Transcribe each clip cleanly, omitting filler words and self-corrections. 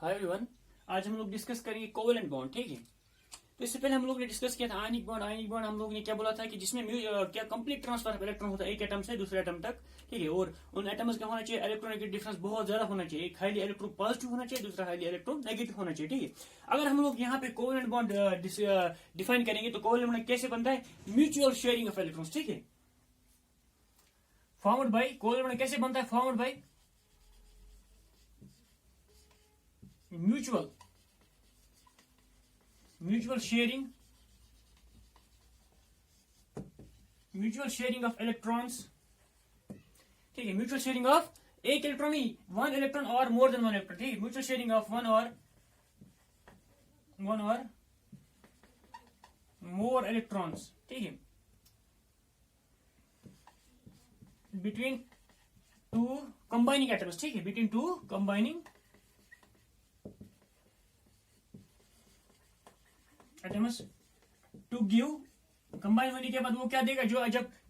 Hi everyone. आज हम लोग डिस्कस करेंगे कोवेलेंट बॉन्ड। ठीक है, तो इससे पहले हम लोग ने डिस्कस किया था आयनिक बॉन्ड। आयनिक बॉन्ड हम लोग ने क्या बोला था कि जिसमें क्या कंप्लीट ट्रांसफर ऑफ इलेक्ट्रॉन होता है एक एटम से दूसरे एटम तक। ठीक है, और उन एटम्स का होना चाहिए इलेक्ट्रॉनिक डिफरेंस बहुत ज्यादा होना चाहिए। एक हाईली इलेक्ट्रो पॉजिटिव होना चाहिए, दूसरा हाईली इलेक्ट्रो नेगेटिव होना चाहिए। ठीक है, अगर हम लोग यहाँ पे कोवेलेंट बॉन्ड डिफाइन करेंगे तो कोवेलेंट बॉन्ड कैसे बनता है? Mutual sharing of electrons. ठीक है, फॉर्मड बाय कोवेलेंट बॉन्ड कैसे बनता है? Formed by mutual sharing of electrons. ठीक है, म्यूचुअल शेयरिंग ऑफ एक इलेक्ट्रॉन ही, वन इलेक्ट्रॉन और मोर देन वन इलेक्ट्रॉन। ठीक है, म्यूचुअल शेयरिंग ऑफ वन और मोर इलेक्ट्रॉन्स। ठीक है, बिटवीन टू कंबाइनिंग एटम्स। ठीक है, between two combining atoms to give. Combine होने के बाद वो क्या देगा? जो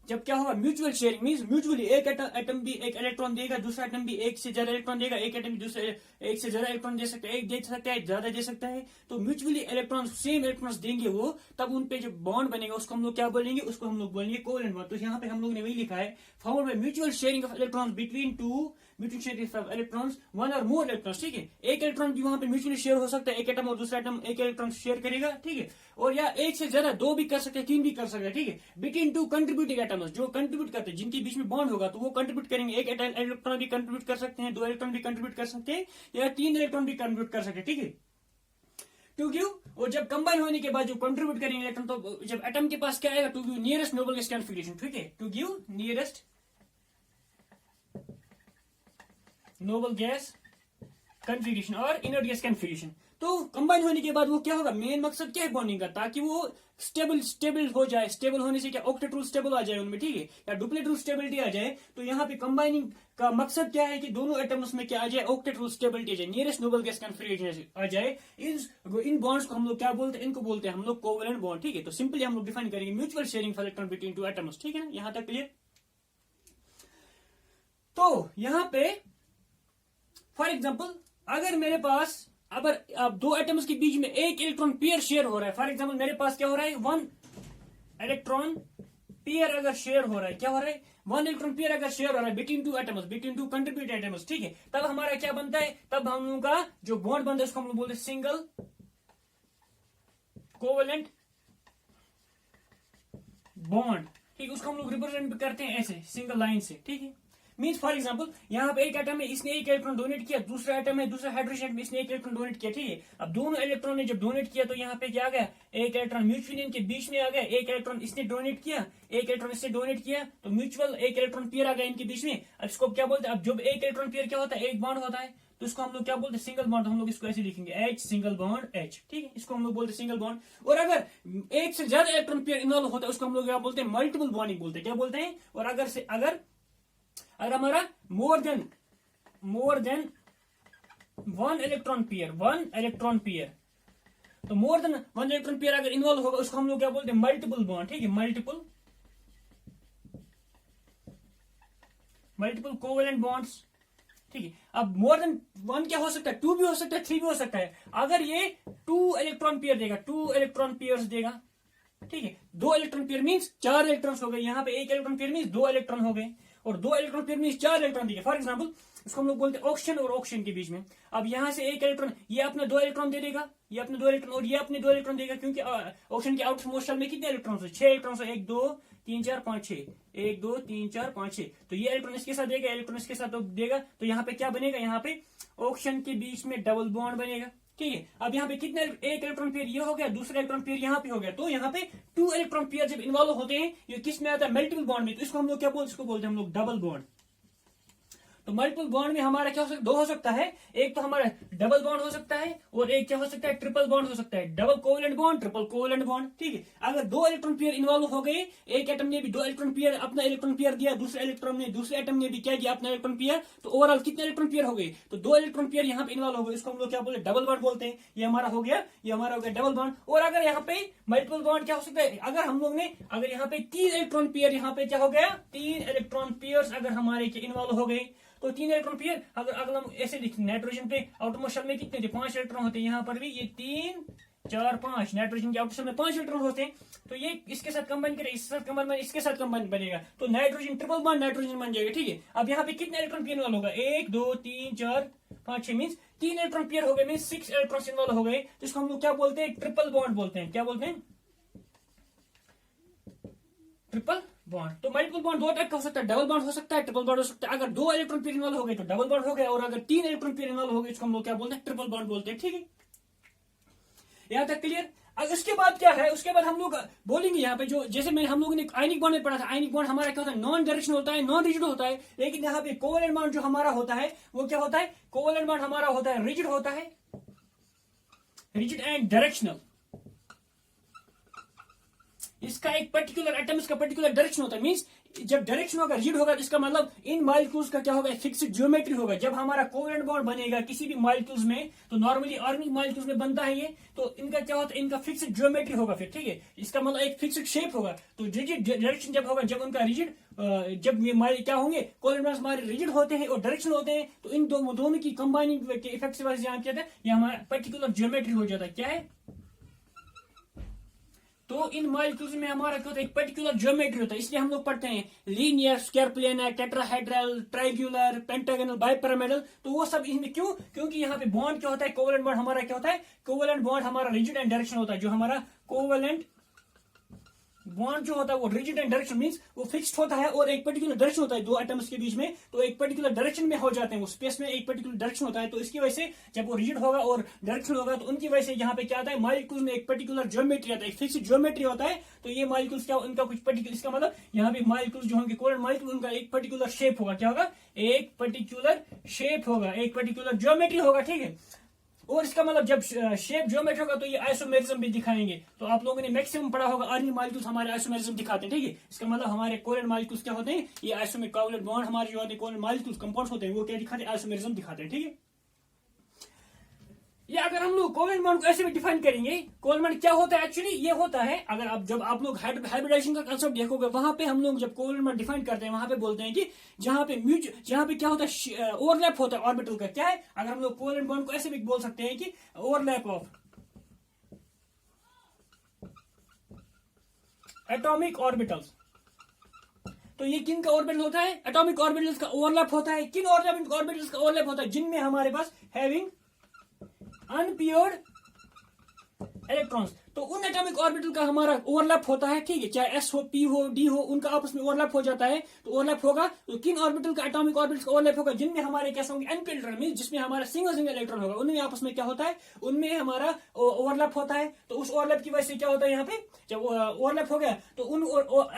जब क्या होगा? म्यूचुअल शेयरिंग मींस म्यूचुअली एक एटम भी एक इलेक्ट्रॉन देगा, दूसरा एटम भी एक से ज्यादा इलेक्ट्रॉन देगा, एक एटम भी दूसरे एक से ज्यादा इलेक्ट्रॉन दे सकता है, एक दे सकता है, ज्यादा दे सकता है। तो म्यूचुअली इलेक्ट्रॉन सेम इलेक्ट्रॉन्स देंगे वो, तब उन पे जो बॉन्ड बनेगा उसको हम लोग क्या बोलेंगे? उसको हम लोग बोलेंगे कोवेलेंट बॉन्ड। तो यहाँ पे हम लोग ने वही लिखा है, formed by mutual sharing of electrons between two mutual sharing of electrons one और मोर इलेक्ट्रॉन्स। ठीक है, एक इलेक्ट्रॉन भी वहां पे म्यूचुअली शेयर हो सकता है, एक एटम और दूसरा एटम एक इलेक्ट्रॉन शेयर करेगा। ठीक है, और या एक से ज्यादा, दो भी कर सकते हैं, तीन भी कर सकते हैं। ठीक है, बिटवीन टू कंट्रीब्यूटिंग एटम्स, जो कंट्रीब्यूट करते हैं, जिनके बीच में बॉन्ड होगा तो वो कंट्रीब्यूट करेंगे। एक इलेक्ट्रॉन भी कंट्रीब्यूट कर सकते हैं, दो इलेक्ट्रॉन भी कंट्रीब्यूट कर सकते हैं, या तीन इलेक्ट्रॉन भी कंट्रीब्यूट कर सकते हैं। ठीक है, टू गिव। और जब कंबाइन होने के बाद जो कंट्रीब्यूट करेंगे इलेक्ट्रॉन, तो जब एटम के पास क्या आएगा? To give nearest noble gas configuration. ठीक है, to give nearest noble gas configuration और इनर्ट गैस कन्फिगरेशन। तो कंबाइन होने के बाद वो क्या होगा? मेन मकसद क्या है बॉन्डिंग का? ताकि वो स्टेबल हो जाए। स्टेबल होने से क्या? ऑक्टेट रूल स्टेबल आ जाए उनमें। ठीक है, या डुप्लेट रूल स्टेबिलिटी आ जाए। तो यहाँ पे कंबाइनिंग का मकसद क्या है कि दोनों एटम्स में क्या आ जाए? ऑक्टेट रूल स्टेबिलिटी आ जाए, नियरेस्ट नोबल गैस कन्फिगरेशन आ जाए। इन बॉन्ड्स को हम लोग क्या बोलते हैं? इनको बोलते हैं हम लोग कोवेलेंट बॉन्ड। ठीक है, तो सिंपली हम लोग डिफाइन करेंगे mutual sharing of electron between two atoms. ठीक है ना, यहां तक क्लियर? तो यहां पे फॉर एग्जाम्पल, अगर मेरे पास अब दो एटम्स के बीच में एक इलेक्ट्रॉन पेयर शेयर हो रहा है। फॉर एग्जाम्पल मेरे पास क्या हो रहा है? वन इलेक्ट्रॉन पेयर अगर शेयर हो रहा है, क्या हो रहा है? वन इलेक्ट्रॉन पेयर अगर शेयर हो रहा है between two atoms, between two contributed atoms. ठीक है, तब हमारा क्या बनता है? तब हम लोगों का जो बॉन्ड बनता है उसको हम लोग बोलते हैं सिंगल कोवेलेंट बॉन्ड। ठीक है, उसको हम लोग रिप्रेजेंट करते हैं ऐसे सिंगल लाइन से। ठीक है, मीन्स फॉर एग्जाम्पल यहाँ पे एक एटम है, इसने एक इलेक्ट्रॉन डोनेट किया, दूसरा एटम है, दूसरा हाइड्रोजन में इसने एक इलेक्ट्रॉन डोनेट किया। ठीक है, अब दोनों इलेक्ट्रॉन ने जब डोनेट किया तो यहाँ पे क्या आ गया? एक इलेक्ट्रॉन म्यूचुअल इनके बीच में आ गया। एक इलेक्ट्रॉन इसने डोनेट किया, एक इलेक्ट्रॉन इसने डोनेट किया, तो म्यूचुअल एक इलेक्ट्रॉन पेयर आ गया इनके बीच में। अब इसको क्या बोलते हैं? अब जब एक इलेक्ट्रॉन पेयर क्या होता है? एक बॉन्ड होता है, तो इसको हम लोग क्या बोलते हैं? Single bond. हम लोग इसको ऐसे लिखेंगे, एच सिंगल बॉन्ड एच। ठीक है, इसको हम लोग बोलते हैं सिंगल बॉन्ड। और अगर एक से ज्यादा इलेक्ट्रॉन पेयर इन्वॉल्व होता है उसको हम लोग क्या बोलते हैं? मल्टीपल बॉन्डिंग बोलते हैं। क्या बोलते हैं? और अगर हमारा more than one electron pair, तो more than one electron pair अगर इन्वॉल्व होगा उसको हम लोग क्या बोलते हैं? Multiple bond. ठीक है, मल्टीपल कोवेलेंट बॉन्ड्स। ठीक है, अब मोर देन वन क्या हो सकता है? टू भी हो सकता है, थ्री भी हो सकता है। अगर ये टू इलेक्ट्रॉन पेयर देगा, टू इलेक्ट्रॉन पेयर्स देगा। ठीक है, दो इलेक्ट्रॉन पेयर मींस चार इलेक्ट्रॉन्स हो गए। यहाँ पे एक इलेक्ट्रॉन पेयर मींस दो इलेक्ट्रॉन हो गए, और दो इलेक्ट्रॉन पेयर मींस चार इलेक्ट्रॉन दिए। फॉर एग्जांपल इसको हम लोग बोलते हैं ऑक्सीजन और ऑक्सीजन के बीच में। अब यहाँ से एक इलेक्ट्रॉन, ये अपने दो इलेक्ट्रॉन दे देगा, ये अपने दो इलेक्ट्रॉन, और ये अपने दो इलेक्ट्रॉन देगा, क्योंकि ऑक्सीजन के आउटर मोस्ट शेल में कितने इलेक्ट्रॉन है? 6 इलेक्ट्रॉन। 1 2 3 4 5 6, 1 2 3 4 5 6। तो ये इलेक्ट्रॉन इसके साथ देगा, इलेक्ट्रॉन इसके साथ देगा, तो यहाँ पे क्या बनेगा? यहाँ पे ऑक्सीजन के बीच में डबल बॉन्ड बनेगा। ठीक है, अब यहाँ पे कितने? एक इलेक्ट्रॉन पेयर ये हो गया, दूसरा इलेक्ट्रॉन पेयर यहाँ पे हो गया। तो यहाँ पे टू इलेक्ट्रॉन पेयर जब इन्वॉल्व होते हैं, ये किस में आता है? मल्टीपल बॉन्ड में। तो इसको हम लोग क्या बोलते हैं? इसको बोलते हैं हम लोग डबल बॉन्ड। तो मल्टीपल बॉन्ड में हमारा क्या हो सकता है? दो हो सकता है, एक तो हमारा डबल बॉन्ड हो सकता है, और एक क्या हो सकता है? ट्रिपल बॉन्ड हो सकता है। Double covalent bond, triple covalent bond. ठीक है, अगर दो इलेक्ट्रॉन पेयर इन्वॉल्व हो गए, एक एटम ने भी दो इलेक्ट्रॉन पेयर अपना इलेक्ट्रॉन पेयर दिया, दूसरे एटम ने भी क्या दिया? अपना इलेक्ट्रॉन पेयर, तो ओवरऑल कितने इलेक्ट्रॉन पेयर हो गए? तो दो इलेक्ट्रॉन पेयर यहाँ पे इन्वॉल्व हो गए, इसको हम लोग क्या बोलते हैं? डबल बॉन्ड बोलते हैं। ये हमारा हो गया डबल बॉन्ड। और अगर यहाँ पे मल्टीपल बॉन्ड क्या हो सकता है? अगर यहाँ पे तीन इलेक्ट्रॉन पेयर, यहाँ पे क्या हो गया? तीन इलेक्ट्रॉन पेयर अगर हमारे इन्वॉल्व हो गए, तो 3 इलेक्ट्रॉन पेयर। अगर हम ऐसे लिखते नाइट्रोजन पे आउटरमोस्ट शेल में कितने थे, 5 इलेक्ट्रॉन होते हैं, यहाँ पर भी ये 3 4 5, नाइट्रोजन के आउटर शेल में 5 इलेक्ट्रॉन होते हैं। तो ये इसके साथ कंबाइन करें, इसके साथ कंबाइन, इसके साथ कंबाइन बनेगा, तो नाइट्रोजन ट्रिपल बॉन्ड नाइट्रोजन बन जाएगा। ठीक है, अब यहाँ पे कितने इलेक्ट्रॉन पेयर वाला होगा, 1 2 3 4 5 6 मीन्स 3 इलेक्ट्रॉन पेयर हो गए, मीन्स 6 इलेक्ट्रॉन वाला हो गए। तो इसको हम लोग क्या बोलते हैं, ट्रिपल बॉन्ड बोलते हैं। क्या बोलते हैं, ट्रिपल बॉन्ड। तो मल्टीपल बॉन्ड दो टाइप का हो सकता है, डबल बॉन्ड हो सकता है, ट्रिपल बॉन्ड हो सकता है। अगर 2 इलेक्ट्रॉन पेयर वाला हो गए तो डबल बॉन्ड हो गया, और अगर 3 इलेक्ट्रॉन पेयर वाला हो गए इसको हम लोग क्या बोलते हैं, ट्रिपल बॉन्ड बोलते हैं। ठीक है, यहाँ तक क्लियर। अब उसके बाद क्या है, उसके बाद हम लोग बोलेंगे यहाँ पे, जो जैसे मैं हम लोगों ने आयनिक बॉन्ड में पढ़ा था, आयनिक बॉन्ड हमारा क्या होता है, नॉन डायरेक्शन होता है, नॉन रिजिड होता है। लेकिन यहाँ पे कोवैलेंट बॉन्ड जो हमारा होता है वो क्या होता है, कोवैलेंट बॉन्ड हमारा होता है रिजिड होता है, रिजिड एंड डायरेक्शनल। इसका एक पर्टिकुलर एटम, इसका पर्टिकुलर डायरेक्शन होता है। मींस जब डायरेक्शन होगा, रिजिड होगा, तो इसका मतलब इन मॉलिक्यूल्स का क्या होगा, फिक्स्ड ज्योमेट्री होगा। जब हमारा कोवैलेंट बॉन्ड बनेगा किसी भी मॉलिक्यूल्स में, तो नॉर्मली ऑर्गेनिक मॉलिक्यूल्स में बनता है ये, तो इनका क्या होता है, इनका फिक्स्ड ज्योमेट्री होगा फिर। ठीक है, इसका मतलब एक फिक्स्ड शेप होगा। तो रिजिड डायरेक्शन जब होगा, जब उनका रिजिड, जब ये क्या होंगे, कोवैलेंट बॉन्ड्स हमारे रिजिड होते हैं और डायरेक्शन होते हैं, तो इन दोनों की कंबाइनिंग के इफेक्ट से यहाँ क्या है, ये हमारा पर्टिकुलर ज्योमेट्री हो जाता है। क्या है, तो इन मॉलिक्यूल्स में हमारा क्या होता है, एक पर्टिकुलर ज्योमेट्री होता है। इसलिए हम लोग पढ़ते हैं linear, square planar, tetrahedral, triangular, pentagonal, bipyramidal. तो वो सब इसमें क्यों, क्योंकि यहाँ पे बॉन्ड क्या होता है, कोवैलेंट बॉन्ड हमारा क्या होता है, कोवैलेंट बॉन्ड हमारा रिजिड एंड डायरेक्शन होता है। जो हमारा कोवैलेंट बॉन्ड जो होता है वो रिजिड एंड डायरेक्शन मींस वो फिक्स्ड होता है, और एक पर्टिकुलर डायरेक्शन होता है दो एटम्स के बीच में, तो एक पर्टिकुलर डायरेक्शन में हो जाते हैं, वो स्पेस में एक पर्टिकुलर डायरेक्शन होता है। तो इसकी वजह से जब वो रिजिड होगा और डायरेक्शन होगा, तो उनकी वजह से यहाँ पे क्या आता है, मॉलिक्यूल्स में एक पर्टिकुलर ज्योमेट्री आता है, एक फिक्स्ड ज्योमेट्री होता है। तो ये मॉलिक्यूल्स क्या, उनका कुछ पर्टिकुलर, इसका मतलब यहाँ पे मॉलिक्यूल्स जो होंगे, कोवैलेंट मॉलिक्यूल, उनका एक पर्टिकुलर शेप होगा। क्या होगा, एक पर्टिकुलर शेप होगा, एक पर्टिकुलर ज्योमेट्री होगा। ठीक है, और इसका मतलब जब शेप ज्योमेट्री होगा तो ये आइसोमेरिज्म भी दिखाएंगे। तो आप लोगों ने मैक्सिमम पढ़ा होगा, ऑर्गेनिक मॉलिक्यूल्स हमारे आइसोमेरिज्म दिखाते हैं। ठीक है, इसका मतलब हमारे कोवैलेंट मॉलिक्यूल्स क्या होते हैं, ये आइसोमेरिक कोवैलेंट बॉन्ड हमारे जो होते हैं, कोवैलेंट मॉलिक्यूल्स कंपाउंड्स होते हैं, वो क्या दिखाते हैं, आइसोमेरिज्म दिखाते हैं। ठीक है, ये अगर हम लोग कोवैलेंट बॉन्ड को ऐसे भी डिफाइन करेंगे, कोवैलेंट बॉन्ड क्या होता है, एक्चुअली ये होता है, अगर आप जब आप लोग हाइब्रिडाइजेशन का कांसेप्ट देखोगे, वहां पे हम लोग जब कोवैलेंट बॉन्ड डिफाइन करते हैं, वहां पे बोलते हैं कि जहां पे क्या होता है, ओवरलैप होता है ऑर्बिटल का। क्या है, अगर हम लोग कोवैलेंट बॉन्ड को ऐसे भी बोल सकते हैं कि ओवरलैप ऑफ एटॉमिक ऑर्बिटल्स। तो ये किन का ऑर्बिटल होता है, एटॉमिक ऑर्बिटल्स का ओवरलैप होता है। किन ऑर्बिटल्स का ओवरलैप होता है, जिनमें हमारे पास हैविंग अनपेयर्ड इलेक्ट्रॉन्स। तो उन एटॉमिक ऑर्बिटल का हमारा ओवरलैप होता है। ठीक है, चाहे एस हो, पी हो, डी हो, उनका आपस में ओवरलैप हो जाता है। तो ओवरलैप होगा, तो किन ऑर्बिटल का, एटॉमिक ऑर्बिटल का ओवरलैप होगा, जिनमें हमारे कैसे होंगे, एनपी इलेक्ट्रॉन, मींस जिसमें हमारा सिंगल इलेक्ट्रॉन होगा, उनमें आपस में क्या होता है, उनमें हमारा ओवरलैप होता है। तो उस ओवरलैप की वजह से क्या होता है, यहाँ पे जब ओवरलैप हो गया, तो उन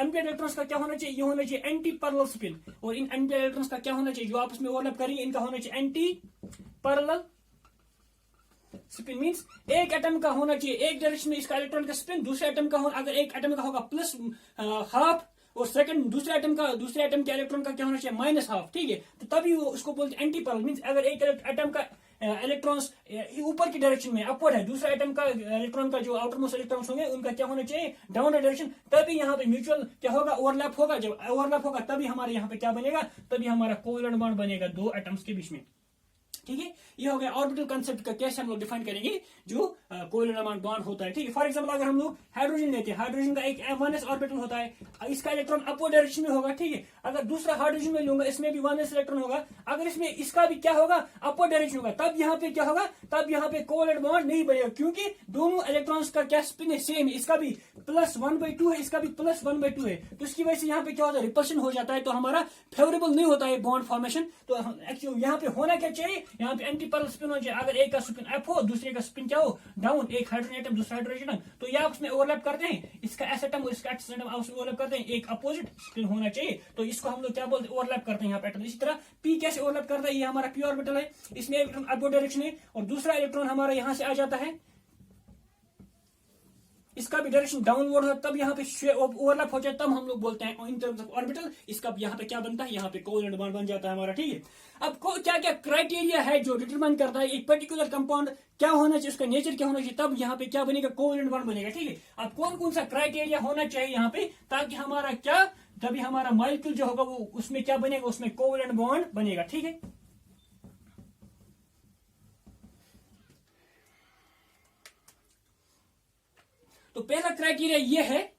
एनपी इलेक्ट्रॉन्स का क्या होना चाहिए, ये होना चाहिए एंटी पैरेलल स्पिन। और इन एनपी इलेक्ट्रॉन्स का क्या होना चाहिए, जो आपस में ओवरलैप करेंगे, इनका होना चाहिए एंटी पैरेलल स्पिन। मींस एक एटम का होना चाहिए एक डायरेक्शन में इसका इलेक्ट्रॉन का स्पिन, दूसरे एटम का होगा, अगर एक एटम का होगा प्लस हाफ, और सेकंड दूसरे एटम के इलेक्ट्रॉन का क्या होना चाहिए, माइनस हाफ। ठीक है, तो तभी वो उसको बोलते हैं एंटी पैरेलल। मींस अगर एक एटम का इलेक्ट्रॉन्स ऊपर की डायरेक्शन में अपवर्ड है, दूसरा एटम का इलेक्ट्रॉन का जो आउटर मोस्ट इलेक्ट्रॉन्स होंगे उनका क्या होना चाहिए, डाउनवर्ड डायरेक्शन, तभी यहाँ पे म्यूचुअल क्या होगा, ओवरलैप होगा। जब ओवरलैप होगा तभी हमारे यहाँ पे क्या बनेगा, तभी हमारा कोवैलेंट बॉन्ड बनेगा दो एटम्स के बीच में। ठीक है, ये हो गया ऑर्बिटल कंसेप्ट का, कैसे हम लोग डिफाइन करेंगे जो कोवैलेंट बॉन्ड होता है। ठीक है, फॉर एग्जांपल अगर हम लोग हाइड्रोजन लेते हैं, हाइड्रोजन का एक 1s ऑर्बिटल होता है, इसका इलेक्ट्रॉन अपवर्ड डायरेक्शन में होगा। ठीक है, अगर दूसरा हाइड्रोजन में लूंगा, इसमें भी 1s इलेक्ट्रॉन होगा, अगर इसमें इसका भी क्या होगा, अपवर्ड डायरेक्शन होगा, तब यहाँ पे क्या होगा, तब यहाँ पे कोवैलेंट बॉन्ड नहीं बनेगा, क्योंकि दोनों इलेक्ट्रॉन्स का क्या स्पिन है, सेम है। इसका भी +1/2 है, इसका भी +1/2 है। तो इसकी वजह से यहाँ पे क्या होता है, रिपल्शन हो जाता है, तो हमारा फेवरेबल नहीं होता है बॉन्ड फॉर्मेशन। तो एक्चुअली यहाँ पे होना क्या चाहिए, यहाँ पे एंटी पैरेलल स्पिन हो जाए। अगर एक का स्पिन अप हो, दूसरे का स्पिन क्या हो, डाउन, एक हाइड्रोजन एटम दूसरा हाइड्रोजन एटम, तो ये आपस में ओवरलैप करते हैं, इसका एस एटम इसका एस एटम आपस में ओवरलैप करते हैं, एक अपोजिट स्पिन होना चाहिए। तो इसको हम लोग क्या बोलते हैं, ओवरलैप करते हैं यहाँ पे एटम। इसी तरह पी कैसे ओवरलैप करता है, ये हमारा पी ऑर्बिटल है, इसमें इलेक्ट्रॉन अपवर्ड डायरेक्शन है, और दूसरा इलेक्ट्रॉन हमारा यहां से आ जाता है, इसका भी डायरेक्शन डाउनवर्ड हो, तब यहाँ पे ओवरलैप हो जाए, तब हम लोग बोलते हैं इन टर्म्स ऑफ ऑर्बिटल। इसका यहाँ पे क्या बनता है, यहाँ पे कोवेलेंट बॉन्ड बन जाता है हमारा, ठीक है। अब क्या क्या क्राइटेरिया है जो डिटरमाइन करता है एक पर्टिकुलर कंपाउंड क्या होना चाहिए, उसका नेचर क्या होना चाहिए, तब यहाँ पे क्या बनेगा, कोवेलेंट बॉन्ड बनेगा, ठीक है। अब कौन कौन सा क्राइटेरिया होना चाहिए यहाँ पे, ताकि हमारा क्या, तभी हमारा मॉलिक्यूल जो होगा वो उसमें क्या बनेगा, उसमें कोवेलेंट बॉन्ड बनेगा, ठीक है। तो पहला क्राइटेरिया ये है,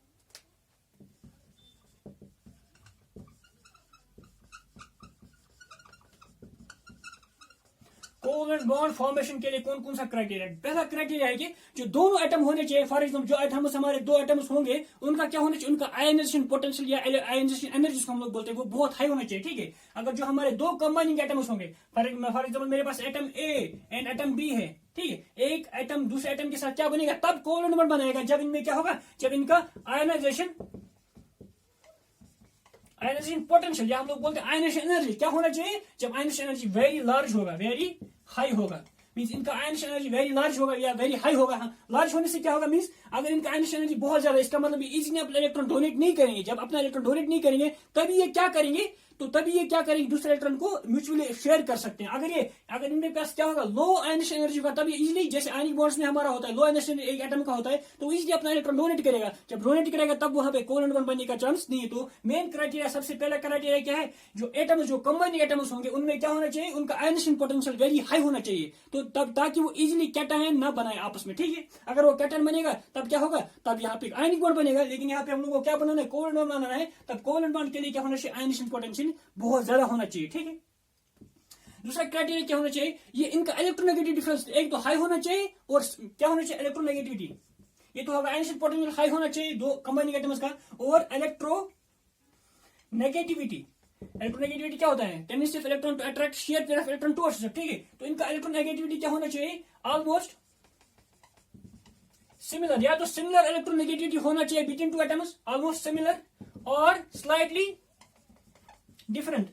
कोवेलेंट बॉन्ड फॉर्मेशन के लिए कौन कौन सा क्राइटेरिया। पहला क्राइटेरिया है कि जो दोनों एटम होने चाहिए, फॉर एग्जांपल जो एटम्स हमारे दो एटम्स होंगे उनका क्या होना चाहिए, उनका आयनाइजेशन पोटेंशियल या आयनाइजेशन एनर्जी जिसको हम लोग बोलते हैं वो बहुत हाई होना चाहिए, ठीक है। अगर जो हमारे दो कंबाइनिंग एटम्स होंगे, फॉर एग्जांपल मेरे पास atom A and atom B है, ठीक है, एक एटम दूसरे एटम के साथ क्या बनेगा, तब कोवेलेंट बॉन्ड बनेगा जब इनमें क्या होगा, जब इनका आयनाइजेशन पोटेंशियल या हम लोग बोलते हैं आयनाइजेशन एनर्जी क्या होना चाहिए, जब आयनाइजेशन एनर्जी वेरी लार्ज होगा, वेरी हाई होगा, मींस इनका आयनाइजेशन एनर्जी वेरी लार्ज होगा या वेरी हाई होगा। हाँ, लार्ज होने से क्या होगा, मींस अगर इनका आयनाइजेशन एनर्जी बहुत ज्यादा, इसका मतलब इजीली अपना इलेक्ट्रॉन डोनेट नहीं करेंगे। जब अपना इलेक्ट्रॉन डोनेट नहीं करेंगे तभी ये क्या करेंगे, तो तभी ये क्या करेंगे, दूसरे इलेक्ट्रॉन को म्यूचुअली शेयर कर सकते हैं। अगर इनके पास क्या होगा, लो आयनाइजेशन एनर्जी का, तभी इजीली, जैसे आयनिक बॉन्ड्स में हमारा होता है लो आयनाइजेशन एक एटम का होता है, तो इजीली अपना इलेक्ट्रॉन डोनेट करेगा। जब डोनेट करेगा तब वहां पे कोवेलेंट बॉन्ड बनने का चांस नहीं है। तो मेन क्राइटेरिया, सबसे पहला क्राइटेरिया क्या है, जो एटम्स जो कंबाइनिंग एटम्स होंगे उनमें क्या होना चाहिए, उनका आयनाइजेशन पोटेंशियल वेरी हाई होना चाहिए, तो तब ताकि वो इजीली कैटायन ना बनाए आपस में, ठीक है। अगर वो कैटायन बनेगा तब क्या होगा, तब यहाँ पे आयनिक बॉन्ड बनेगा, लेकिन यहाँ पे हम लोग को क्या बनाना है, कोवेलेंट बॉन्ड बनाना है। तब कोवेलेंट बॉन्ड के लिए क्या होना चाहिए, आयनाइजेशन पोटेंशियल बहुत ज्यादा होना चाहिए, ठीक है। दूसरा क्राइटेरिया क्या होना चाहिए, ये इनका इलेक्ट्रोनेगेटिव डिफरेंस एक तो हाई होना चाहिए, और क्या होना चाहिए, इलेक्ट्रोनेगेटिविटी, ये तो होगा आयनाइजेशन पोटेंशियल हाई होना चाहिए दो कंबाइनिंग एटम्स का, और इलेक्ट्रोनेगेटिविटी। इलेक्ट्रोनेगेटिविटी क्या होता है, tendency of electron to attract, share pair of electron towards, ठीक है। तो इनका इलेक्ट्रोनेगेटिविटी क्या होना चाहिए, ऑलमोस्ट सिमिलर, या तो सिमिलर इलेक्ट्रोनेगेटिविटी होना चाहिए between two atoms, almost similar, और स्लाइटली डिफरेंट।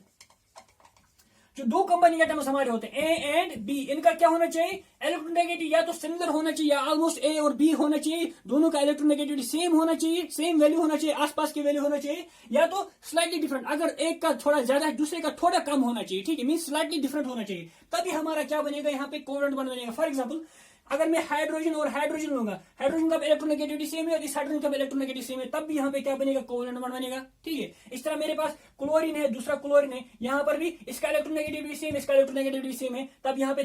जो दो कंबाइनिंग एटम्स हमारे होते हैं ए एंड बी, इनका क्या होना चाहिए, इलेक्ट्रोनेगेटिव या तो सिमिलर होना चाहिए या ऑलमोस्ट ए और बी होना चाहिए, दोनों का इलेक्ट्रोनेगेटिविटी सेम होना चाहिए, सेम वैल्यू होना चाहिए, आसपास की वैल्यू होना चाहिए, या तो स्लाइटली डिफरेंट, अगर एक का थोड़ा ज्यादा है दूसरे का थोड़ा कम होना चाहिए, ठीक है, मीन स्लाइटली डिफरेंट होना चाहिए, तभी हमारा क्या बनेगा, यहाँ पे कोवेलेंट बॉन्ड बनेगा। फॉर एग्जाम्पल अगर मैं हाइड्रोजन और हाइड्रोजन लूंगा, हाइड्रोजन का इलेक्ट्रोनेगेटिविटी सेम है और इस हाइड्रोजन का इलेक्ट्रोनेगेटिव सेम है, तब भी यहाँ पे क्या बनेगा, कोवेलेंट बॉन्ड बनेगा, ठीक है। इस तरह मेरे पास क्लोरीन है, दूसरा क्लोरीन है, यहाँ पर भी इसका इलेक्ट्रोनेगेटिविटी सेम, इसका इलेक्ट्रोनेगेटिविटी सेम है, तब यहाँ पे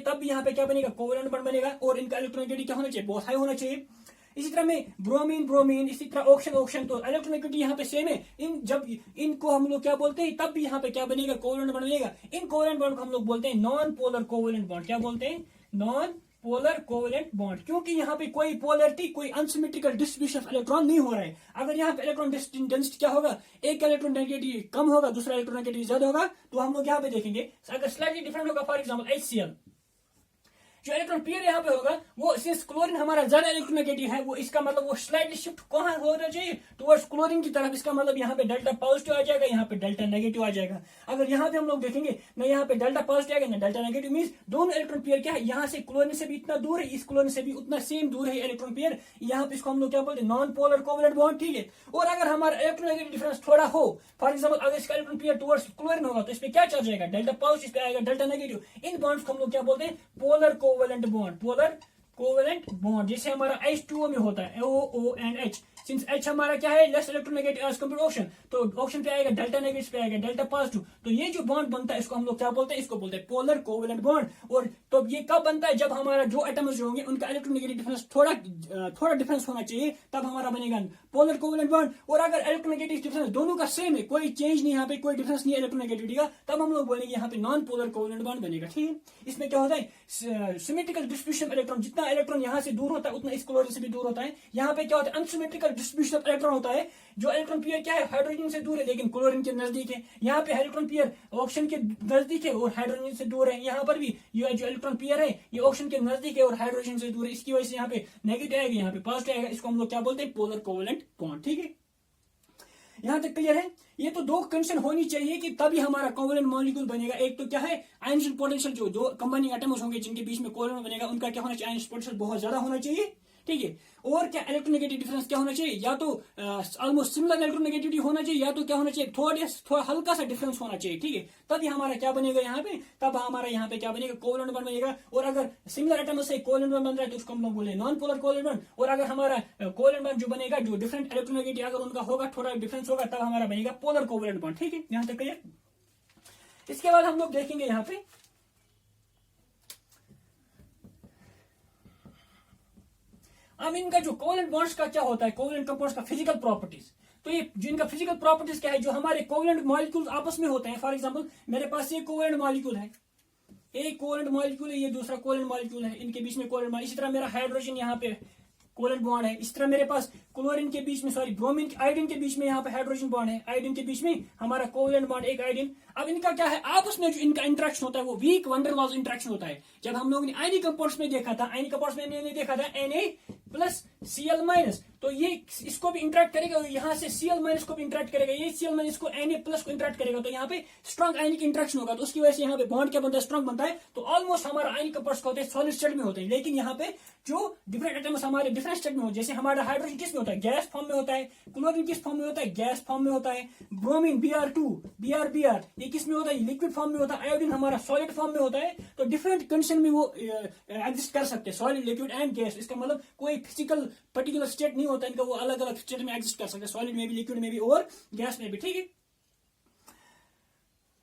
क्या बनेगा, कोवेलेंट बॉन्ड बनेगा, और इनका इलेक्ट्रोनेगेटिविटी क्या होना चाहिए, बहुत हाई होना चाहिए। इसी तरह में ब्रोमीन, इसी तरह ऑक्सीजन, तो इलेक्ट्रोनेगेटिविटी यहाँ पे सेम है, जब इनको हम लोग क्या बोलते हैं, तब भी यहाँ पे क्या बनेगा, कोवेलेंट बॉन्ड बनेगा। इन कोवेलेंट बॉन्ड को हम लोग बोलते हैं नॉन पोलर कोवेलेंट बॉन्ड, क्या बोलते हैं, नॉन पोलर कोवेलेंट बॉन्ड, क्योंकि यहाँ पे कोई पोलरिटी, कोई अनसिमेट्रिकल डिस्ट्रीब्यूशन ऑफ इलेक्ट्रॉन नहीं हो रहा है। अगर यहाँ पे इलेक्ट्रॉन डेंसिटी क्या होगा, एक इलेक्ट्रॉन नेगेटिव कम होगा, दूसरा इलेक्ट्रॉन नेगेटिव ज्यादा होगा, तो हम लोग यहाँ पे देखेंगे अगर स्लाइटली डिफरेंट होगा, फॉर एग्जाम्पल HCl, जो इलेक्ट्रॉन पेयर यहाँ पे होगा वो, सिंस क्लोरीन हमारा ज्यादा इलेक्ट्रोनेगेटिव है, वो इसका मतलब वो स्लाइटली शिफ्ट कहाँ होना चाहिए, टुवर्ड्स क्लोरीन की तरफ। इसका मतलब यहाँ पे डेल्टा पॉजिटिव आ जाएगा, यहाँ पे डेल्टा नेगेटिव आ जाएगा। अगर यहाँ पे हम लोग देखेंगे ना, यहाँ पे डेल्टा पॉजिटिव आएगा ना डेल्टा नेगेटिव, मींस दोनों इलेक्ट्रॉन पेयर क्या है, यहाँ से क्लोरीन से भी इतना दूर है, इस क्लोरीन से भी उतना सेम दूर है इलेक्ट्रॉन पेयर, यहाँ पे इसको हम लोग क्या बोलते हैं, नॉन पोलर कोवेलेंट बॉन्ड, ठीक है। और अगर हमारा इलेक्ट्रोनेगेटिव डिफरेंस थोड़ा हो, फॉर एग्जाम्पल अगर इसका इलेक्ट्रॉन पेयर टुवर्ड्स क्लोरीन होगा, तो इस पे क्या चल जाएगा, डेल्टा पॉजिटिव पे आएगा, डेल्टा नेगेटिव। इन बॉन्ड्स को हम लोग क्या बोलते हैं, polar covalent bond, polar covalent bond, जैसे हमारा H2O में होता है O and H, since H हमारा क्या है, less electronegative as compare oxygen, तो ऑक्सीजन पे आएगा डेल्टा नेगेटिव पे आएगा डेल्टा पॉजिटिव, तो ये जो बॉन्ड बनता है इसको हम लोग क्या बोलते हैं, इसको बोलते हैं पोलर कोवेलेंट बॉन्ड। और तो ये कब बनता है, जब हमारा जो एटम्स जो होंगे उनका इलेक्ट्रोनेगेटिव डिफरेंस थोड़ा डिफरेंस होना चाहिए, तब हमारा बनेगा पोलर कोवेलेंट बॉन्ड। और अगर इलेक्ट्रोनेगेटिव डिफरेंस दोनों का सेम है, कोई चेंज नहीं, यहाँ पे कोई डिफरेंस नहीं है इलेक्ट्रोनेगेटिविटी का, तब हम लोग बोलेंगे यहाँ पे नॉन पोलर कोवेलेंट बॉन्ड बनेगा, ठीक है। इसमें क्या होता है, सिमेट्रिकल डिस्ट्रीब्यूशन इलेक्ट्रॉन, जितना इलेक्ट्रॉन यहाँ से दूर होता है उतना इस क्लोरीन से भी दूर होता है। यहाँ पे क्या होता है, अनसिमेट्रिकल डिस्ट्रीब्यूशन ऑफ इलेक्ट्रॉन होता है, जो इलेक्ट्रॉन पेयर क्या है, हाइड्रोजन से दूर है लेकिन क्लोरीन के नजदीक है। यहाँ पे इलेक्ट्रॉन पेयर ऑक्सीजन के नजदीक है और हाइड्रोजन से दूर है। यहाँ पर भी ये जो इलेक्ट्रॉन पेयर है ये ऑक्सीजन के नजदीक है और हाइड्रोजन से दूर है, इसकी वजह से यहाँ पे नेगेटिव आएगा, यहाँ पे पॉजिटिव आएगा, इसको हम लोग क्या बोलते हैं, पोलर कोवेलेंट बॉन्ड, ठीक है। यहां तक क्लियर है। ये तो दो कंडीशन होनी चाहिए कि तभी हमारा कोवेलेंट मॉलिक्यूल बनेगा। एक तो क्या है, आयनाइजेशन पोटेंशियल, जो दो कंबाइनिंग एटम्स होंगे जिनके बीच में कोवेलेंट बनेगा उनका क्या होना चाहिए, आयनाइजेशन पोटेंशियल बहुत ज्यादा होना चाहिए, ठीक है। और क्या इलेक्ट्रोनेगेटिव डिफरेंस क्या होना चाहिए, या तो ऑलमोस्ट सिमिलर इलेक्ट्रोनेगेटिविटी होना चाहिए, या तो क्या होना चाहिए, थोड़ा हल्का सा डिफरेंस होना चाहिए, ठीक है। तभी हमारा क्या बनेगा यहाँ पे, तब हमारा यहाँ पे क्या बनेगा, कोवलेंट बॉन्ड बनेगा। और अगर सिमिलर एटम से कोवलेंट बॉन्ड बन रहा है तो उसको हम लोग बोले नॉन पोलर कोवलेंट बॉन्ड। और अगर हमारा कोवलेंट बॉन्ड जो बनेगा, जो डिफरेंट इलेक्ट्रोनेगेटिव अगर उनका होगा, थोड़ा डिफरेंस होगा, तब हमारा बनेगा पोलर कोवलेंट बॉन्ड, ठीक है। यहाँ तक क्लियर। इसके बाद हम लोग देखेंगे यहाँ पे अब इनका जो कोवलेंट बॉन्ड्स का क्या होता है, कोवलेंट कंपाउंड्स का फिजिकल प्रॉपर्टीज। तो ये जो इनका फिजिकल प्रॉपर्टीज क्या है, जो हमारे कोवलेंट मॉलिक्यूल्स आपस में होते हैं। फॉर एग्जांपल मेरे पास ये कोवलेंट मॉलिक्यूल है, एक कोवलेंट मॉलिक्यूल है, ये दूसरा कोवलेंट मॉलिक्यूल है, इनके बीच में कोवलेंट मॉलिक्यूल। इसी तरह मेरा हाइड्रोजन यहाँ पे कोवलेंट बॉन्ड है। इस तरह मेरे पास क्लोरीन के बीच में, सॉरी ब्रोमीन आयोडीन के बीच में यहाँ पे हाइड्रोजन बॉन्ड है, आयोडीन के बीच में हमारा कोवलेंट बॉन्ड एक आयोडीन। अब इनका क्या है, आपस में जो इनका इंटरेक्शन होता है वो वीक वंडर वाल्स इंटरेक्शन होता है। जब हम लोगों ने आयनिक कंपाउंड्स में देखा था, आयनिक कंपाउंड्स में देखा था Na+Cl-, तो ये इसको भी इंटरेक्ट करेगा, यहाँ से Cl- को भी इंटरेक्ट करेगा, ये Cl- को Na+ को इंटरेक्ट करेगा, तो यहाँ पे स्ट्रॉन्ग आयनिक इंटरेक्शन होगा। तो उसकी वजह से यहाँ पे बॉन्ड क्या बनता है, स्ट्रॉन्ग बनता है। तो ऑलमोस्ट हमारा आयनिक कंपाउंड्स होते हैं सॉलिड स्टेट में होते हैं। लेकिन यहाँ पे जो डिफरेंट एटम्स हमारे डिफरेंट स्टेट में होते हैं, जैसे हमारा हाइड्रोजन किस में होता है, गैस फॉर्म में होता है, क्लोरीन किस फॉर्म में होता है, गैस फॉर्म में होता है, ब्रोमीन Br2 Br ये किस में होता है, लिक्विड फॉर्म में होता है, आयोडीन हमारा सॉलिड फॉर्म में होता है। तो डिफरेंट कंडीशन में वो एग्जिस्ट कर सकते हैं, सॉलिड, लिक्विड एंड गैस। इसका मतलब कोई फिजिकल पर्टिकुलर स्टेट नहीं होता इनका, वो अलग अलग स्टेट में एग्जिस्ट कर सकते हैं, सॉलिड में भी, लिक्विड में भी और गैस में भी, ठीक है।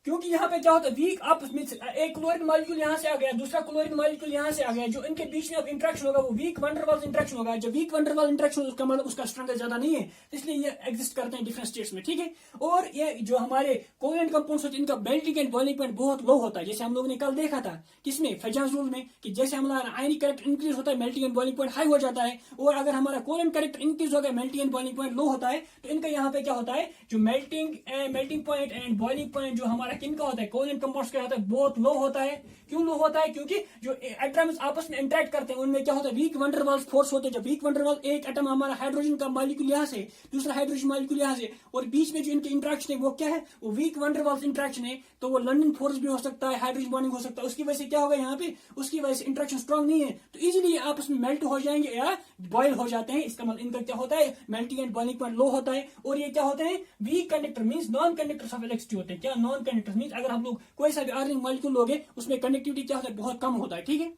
क्योंकि यहाँ पे क्या होता है, वीक आपस में एक क्लोरीन मॉलिक्यूल यहाँ से आ गया, दूसरा क्लोरीन मॉलिक्यूल यहाँ से आ गया, जो इनके बीच में अब इंटरेक्शन होगा वो वीक वंडरवाल्स इंटरेक्शन होगा। जब वीक वंडरवाल इंटरेक्शन उसका मतलब उसका स्ट्रेंथ ज्यादा नहीं है, इसलिए ये एग्जिस्ट करते हैं डिफरेंट स्टेट्स में, ठीक है। और ये जो हमारे कोवलेंट कंपाउंड्स होते हैं, इनका मेल्टिंग एंड बॉइलिंग पॉइंट बहुत लो होता है। जैसे हम लोगों ने कल देखा था किसमें, फेजाज रूल में, कि जैसे हमारा आयनिक कैरेक्टर इंक्रीज होता है, melting and boiling point high हो जाता है। और अगर हमारा कोवलेंट कैरेक्टर इंक्रीज हो गया, melting and boiling point low होता है, तो इनका यहाँ पे क्या होता है, जो melting point and boiling point जो हमारा किनका होता है, कोवलेंट कंपाउंड्स क्या होता है, बहुत लो होता है। क्यों लो होता है, क्योंकि जो एटम्स आपस में इंटरेक्ट करते हैं उनमें क्या होता है, वीक वंडरवाल्स फोर्स होते हैं। जब वीक वंडरवाल, एक एटम हमारा हाइड्रोजन का मॉलिक्यूल यहाँ से, दूसरा हाइड्रोजन मॉलिक्यूल यहाँ से, और बीच में जो इनके इंटरेक्शन है वो क्या है, वो वीक वंडरवाल्स इंटरेक्शन है। तो वो लंडन फोर्स भी हो सकता है, हाइड्रोजन बॉन्डिंग हो सकता है। उसकी वजह से क्या होगा यहाँ पे, उसकी वजह से इंटरेक्शन स्ट्रॉन्ग नहीं है, तो इजीली आपस में मेल्ट हो जाएंगे या बॉयल हो जाते हैं। इसका मतलब इनका क्या होता है, melting and boiling point low होता है। और ये क्या होते हैं, weak conductor means non conductors of electricity होते हैं। क्या नॉन कंडक्टर मींस, अगर हम लोग कोई सा भी ऑर्गेनिक मॉलिक्यूल लोगे उसमें कंडक्टिविटी क्या होता है, बहुत कम होता है, ठीक है।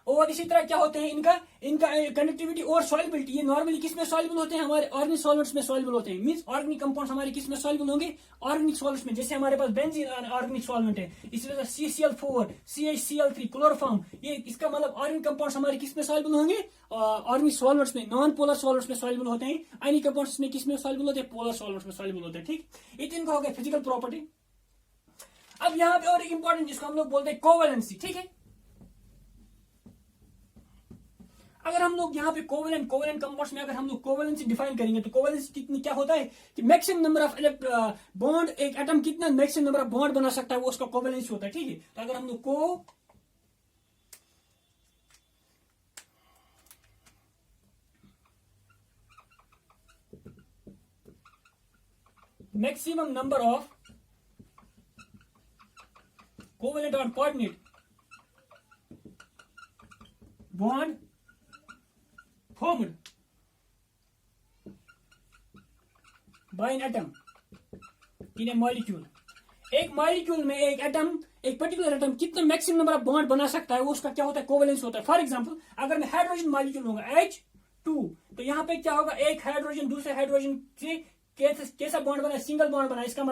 और इसी तरह क्या होते हैं इनका कंडक्टिविटी और सॉल्युबिलिटी, ये नॉर्मली किस में सॉल्युबल होते हैं, हमारे ऑर्गेनिक सॉल्वेंट्स में सॉल्युबल होते हैं। मींस ऑर्गेनिक कंपाउंड्स हमारे किस में सॉल्युबल होंगे, ऑर्गेनिक सॉल्वेंट्स में। जैसे हमारे पास बेंजीन ऑर्गेनिक सॉल्वेंट है, इसी तरह CCl4 CHCl3 क्लोरोफॉर्म, ये इसका मतलब ऑर्गेनिक कंपाउंड्स हमारे किस में सॉल्युबल होंगे, ऑर्गेनिक सॉल्वेंट्स में, नॉन पोलर सॉल्वेंट्स में सॉल्युबल होते हैं। आयनिक कंपाउंड्स में किस में सॉल्युबल होते हैं, पोलर सॉल्वेंट्स में सॉल्युबल होते हैं, ठीक। ये इनका हो गया फिजिकल प्रॉपर्टी। अब यहाँ पे और एक इंपॉर्टेंट जिसको हम लोग बोलते हैं कोवैलेंसी, ठीक है। अगर हम लोग यहाँ पे कोवैलेंट कंपाउंड्स में अगर हम लोग कोवैलेंसी डिफाइन करेंगे, तो कोवैलेंसी कितनी क्या होता है कि मैक्सिमम नंबर ऑफ बॉन्ड, एक एटम कितना मैक्सिमम नंबर ऑफ बॉन्ड बना सकता है, वो उसका कोवैलेंसी होता है, ठीक है। तो अगर हम लोग मैक्सिमम नंबर ऑफ कोवैलेंट और coordinate bond formed by an atom in a molecule। एक मॉलिक्यूल में एक एटम, एक पर्टिकुलर एटम कितना मैक्सिमम नंबर ऑफ बॉन्ड बना सकता है, वो उसका क्या होता है, कोवैलेंस होता है। फॉर एग्जांपल अगर मैं हाइड्रोजन मॉलिक्यूल लूंगा H2, तो यहाँ पे क्या होगा, एक हाइड्रोजन दूसरे हाइड्रोजन से कैसा बॉन्ड बना, सिंगल बॉन्ड बना। इसका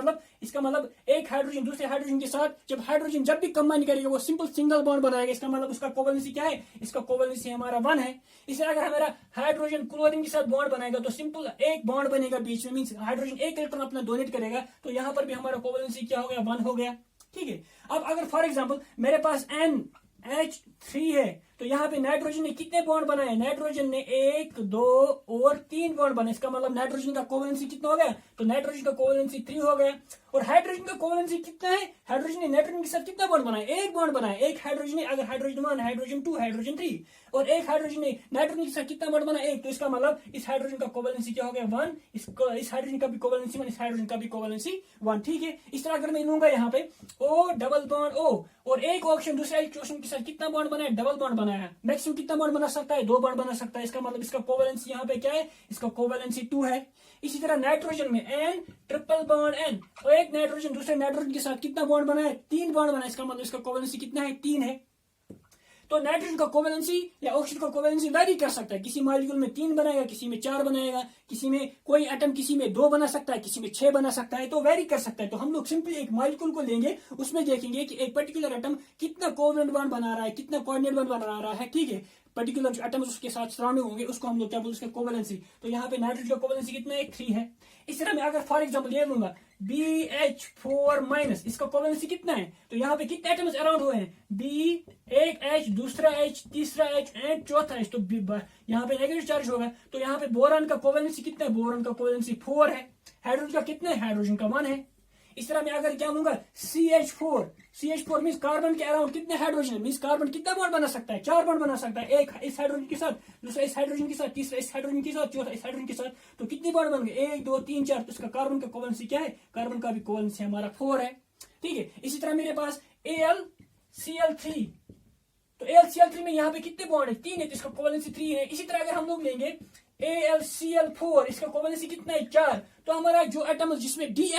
मतलब एक हाइड्रोजन दूसरे हाइड्रोजन के साथ जब भी कंबाइन करेगा वो सिंपल सिंगल बॉन्ड बनाएगा। इसका मतलब उसका कोवैलेंसी क्या है, इसका कोवैलेंसी हमारा 1 है। इसलिए अगर हमारा हाइड्रोजन क्लोरीन के साथ बॉन्ड बनाएगा तो सिंपल एक बॉन्ड बनेगा बीच में, मींस हाइड्रोजन एक इलेक्ट्रॉन अपना डोनेट करेगा, तो यहाँ पर भी हमारा कोवैलेंसी क्या हो गया, 1 हो गया, ठीक है। अब अगर फॉर एग्जाम्पल मेरे पास NH3 है, तो यहाँ पे नाइट्रोजन ने कितने बॉन्ड बनाए, नाइट्रोजन ने 1 2 और 3 बॉन्ड बनाए। इसका मतलब नाइट्रोजन का कोवैलेंसी कितना हो गया, तो नाइट्रोजन का कोवैलेंसी 3 हो गया। और हाइड्रोजन का कोवैलेंसी कितना है, हाइड्रोजन ने नाइट्रोजन के साथ कितना बॉन्ड बनाया, एक बॉन्ड बनाया। एक हाइड्रोजन ने, अगर हाइड्रोजन 1 हाइड्रोजन 2 हाइड्रोजन 3, और एक हाइड्रोजन ने नाइट्रोजन के साथ कितना बॉन्ड बनाया, एक। तो इसका मतलब इस हाइड्रोजन का कोवैलेंसी क्या हो गया, 1। इस हाइड्रोजन का भी कोवैलेंसी 1, इस हाइड्रोजन का भी कोवैलेंसी 1, ठीक है। इस तरह अगर मैं लूंगा यहाँ पे O डबल बॉन्ड O, और एक ऑक्सीजन दूसरे ऑक्सीजन के साथ कितना बॉन्ड बॉन्ड बनाया, डबल बॉन्ड बनाया, मैक्सिमम कितना बॉन्ड बना सकता है? 2 बॉन्ड बना सकता है। इसका मतलब इसका कोवेलेंसी यहाँ पे क्या है? इसका कोवेलेंसी 2 है। इसी तरह नाइट्रोजन में N ट्रिपल बॉन्ड N, और एक नाइट्रोजन दूसरे नाइट्रोजन के साथ कितना बॉन्ड बनाया? 3 बॉन्ड बनाया। इसका मतलब इसका कोवेलेंसी कितना है? 3 है। तो नाइट्रोजन का कोवेलेंसी या ऑक्सीजन का कोवेलेंसी वेरी कर सकता है, किसी मॉलिक्यूल में 3 बनाएगा, किसी में 4 बनाएगा, किसी में कोई एटम किसी में 2 बना सकता है, किसी में 6 बना सकता है, तो वेरी कर सकता है। तो हम लोग सिंपली एक मॉलिक्यूल को लेंगे, उसमें देखेंगे कि एक पर्टिकुलर एटम कितना कोवेलेंट बॉन्ड बना रहा है, कितना कोऑर्डिनेट बॉन्ड बना रहा है, ठीक है। पर्टिकुलर जो एटम्स उसके साथ सराउंडिंग होंगे उसको हम लोग क्या बोलते हैं? कोवेलेंसी। तो यहाँ पे नाइट्रोजन का कोवेलेंसी कितना है? 3 है। इस तरह मैं अगर फॉर एग्जांपल ये लूंगा BH4-, इसका कोवेलेंसी कितना है? तो यहाँ पे कितने एटम्स अराउंड हुए हैं? B, एक H, दूसरा H, तीसरा H एंड चौथा H। तो यहाँ पे नेगेटिव चार्ज होगा। तो यहाँ पे बोरान का कोवेलेंसी कितना है? बोरान का कोवेलेंसी 4 है। हाइड्रोजन का कितना है? हाइड्रोजन का 1 है। इस तरह मैं अगर क्या लूंगा CH4 मीन्स कार्बन के अराउंड कितने हाइड्रोजन है? मीन्स कार्बन कितना बॉन्ड बना सकता है? 4 बॉन्ड बना सकता है। एक इस हाइड्रोजन के साथ, दूसरा इस हाइड्रोजन के साथ, तीसरा इस हाइड्रोजन के साथ, चौथा इस हाइड्रोजन के साथ। तो कितने बॉन्ड बन गए? 1 2 3 4। तो इसका कार्बन का कोवेलेंसी क्या है? कार्बन का भी कोवेलेंसी हमारा 4 है, ठीक है। इसी तरह मेरे पास AlCl3, तो AlCl3 में यहाँ पे कितने बॉन्ड है? 3 है, तो इसका कोवेलेंसी 3 है। इसी तरह अगर हम लोग लेंगे AlCl4, इसका कोवेलेंसी कितना है? 4। तो हमारा जो एटम जिसमें डी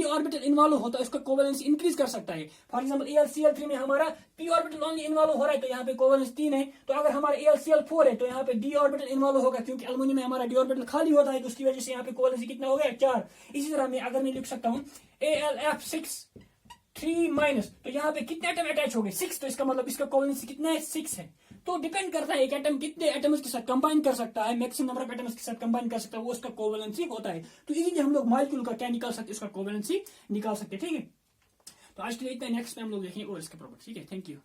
ऑर्बिटल इन्वॉल्व होता है उसका कोवेलेंसी इंक्रीज कर सकता है। फॉर एग्जांपल AlCl3 में हमारा p ऑर्बिटल ओनली इन्वॉल्व हो रहा है, तो यहाँ पे कोवेलेंसी 3 है। तो अगर हमारा AlCl4 है तो यहाँ पे डी ऑर्बिटल इन्वॉल्व होगा, क्योंकि एल्युमिनियम में हमारा डी ऑर्बिटल खाली होता है, तो उसकी वजह से यहाँ पे कोवेलेंसी कितना हो गया? 4। इसी तरह मैं अगर मैं लिख सकता हूँ AlF6-3-, तो यहाँ पे कितने एटम अटैच हो गए? 6। तो इसका मतलब इसका कोवेलेंसी कितना है? 6 है। तो डिपेंड करता है एक एटम कितने एटम्स के साथ कंबाइन कर सकता है, मैक्सिमम नंबर ऑफ एटम्स के साथ कंबाइन कर सकता है, वो उसका कोवेलेंसी होता है। तो इजीली हम लोग मॉलिक्यूल का क्या निकाल सकते हैं? उसका कोवेलेंसी निकाल सकते हैं, ठीक है। तो आज के लिए इतना, नेक्स्ट टाइम हम लोग देखेंगे और इसके प्रॉपर्टी, ठीक है। Thank you.